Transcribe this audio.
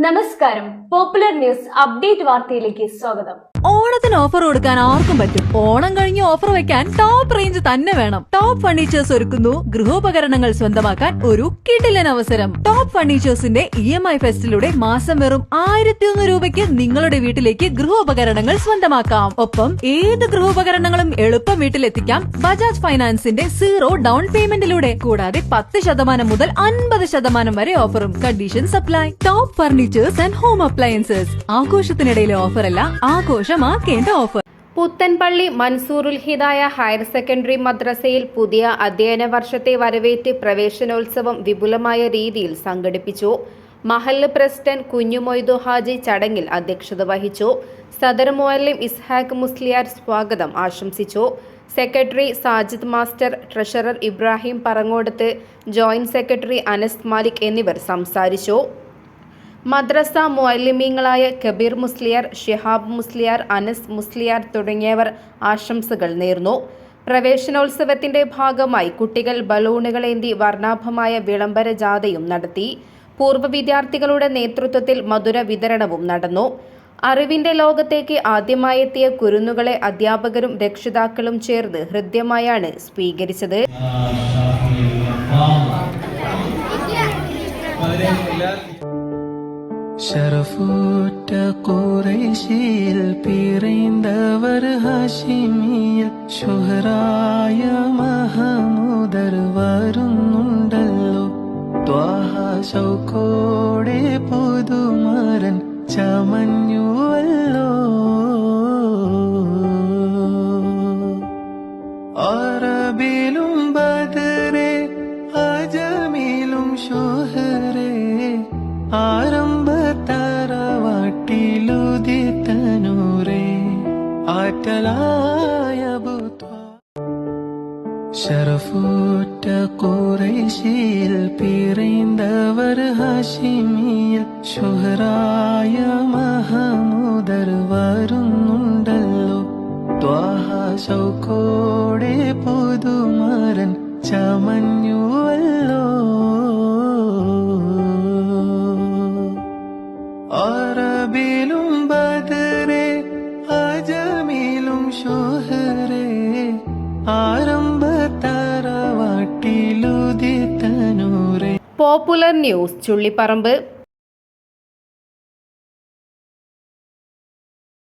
നമസ്കാരം. Popular news update വാർത്തയിലേക്ക് സ്വാഗതം. ഓണത്തിന് ഓഫർ കൊടുക്കാൻ ആർക്കും പറ്റും. ഓണം കഴിഞ്ഞ് ഓഫർ വെക്കാൻ ടോപ്പ് റേഞ്ച് തന്നെ വേണം. ടോപ്പ് ഫർണിച്ചേഴ്സ് ഒരുക്കുന്നു ഗൃഹോപകരണങ്ങൾ സ്വന്തമാക്കാൻ ഒരു കിടിലൻ അവസരം. ടോപ്പ് ഫർണിച്ചേഴ്സിന്റെ EMI ഫെസ്റ്റിലൂടെ മാസം വെറും 1100 രൂപയ്ക്ക് നിങ്ങളുടെ വീട്ടിലേക്ക് ഗൃഹോപകരണങ്ങൾ സ്വന്തമാക്കാം. ഒപ്പം ഏത് ഗൃഹോപകരണങ്ങളും എളുപ്പം വീട്ടിലെത്തിക്കാം ബജാജ് ഫൈനാൻസിന്റെ 0 ഡൗൺ പേയ്മെന്റിലൂടെ. കൂടാതെ 10% മുതൽ 50% വരെ ഓഫറും. Conditions apply. Top furnitures and home appliances. ആഘോഷത്തിനിടയിലെ ഓഫറല്ല, ആഘോഷമാക്കേണ്ട offer. Puthanpally Mansoorul Hidaya higher secondary മദ്രസയിൽ പുതിയ അധ്യയന വർഷത്തെ വരവേറ്റ് പ്രവേശനോത്സവം വിപുലമായ രീതിയിൽ സംഘടിപ്പിച്ചു. മഹല്ല് പ്രസിഡന്റ് കുഞ്ഞുമൊയ്തു ഹാജി ചടങ്ങിൽ അധ്യക്ഷത വഹിച്ചു. സദർ മുഅല്ലിം ഇസ്ഹാഖ് മുസ്ലിയാർ സ്വാഗതം ആശംസിച്ചു. Secretary Sajid master, treasurer Ibrahim Parangodath, joint secretary Anas Malik എന്നിവർ സംസാരിച്ചു. മദ്രസ മുഅല്ലിമീങ്ങളായ കബീർ മുസ്ലിയാർ, ഷിഹാബ് മുസ്ലിയാർ, അനസ് മുസ്ലിയാർ തുടങ്ങിയവർ ആശംസകൾ നേർന്നു. പ്രവേശനോത്സവത്തിന്റെ ഭാഗമായി കുട്ടികൾ ബലൂണുകളേന്തി വർണ്ണാഭമായ വിളംബര ജാഥയും നടത്തി. പൂർവ്വ വിദ്യാർത്ഥികളുടെ നേതൃത്വത്തിൽ മധുര വിതരണവും നടന്നു. അറിവിന്റെ ലോകത്തേക്ക് ആദ്യമായെത്തിയ കുരുന്നുകളെ അധ്യാപകരും രക്ഷിതാക്കളും ചേർന്ന് ഹൃദ്യമായാണ് സ്വീകരിച്ചത്. ഷറഫുറ്റ ഖുറൈശിൽ പിറന്നവർ ഹാഷിമിയിൽ ശുഹറായ മഹമൂദർ വരുന്നുണ്ടല്ലോ. ത്വാഹ ശൗക്കോടെ പുതുമരൻ ചമഞ്ഞുവല്ലോ. അറബിലും ബദറെ, അജമിലും ശുഹറെ, ആരംഭത്തറവാട്ടിലുദിത്തനൂരേ ആറ്റലായ ഷറഫുറ്റ ഖുറൈശിൽ പിറന്നവർ ഹാഷിമിയിൽ ശുഹറായ മഹമൂദർ വരുന്നുണ്ടല്ലോ. ത്വാഹ ശൗക്കോടെ പുതുമരൻ ചമഞ്ഞുവല്ലോ. അറബിലും ബദറെ, അജമിലും ശുഹറെ, ആരംഭത്തറവാട്ടിലുദിത്തനൂരേ. Popular news Chullipparamba.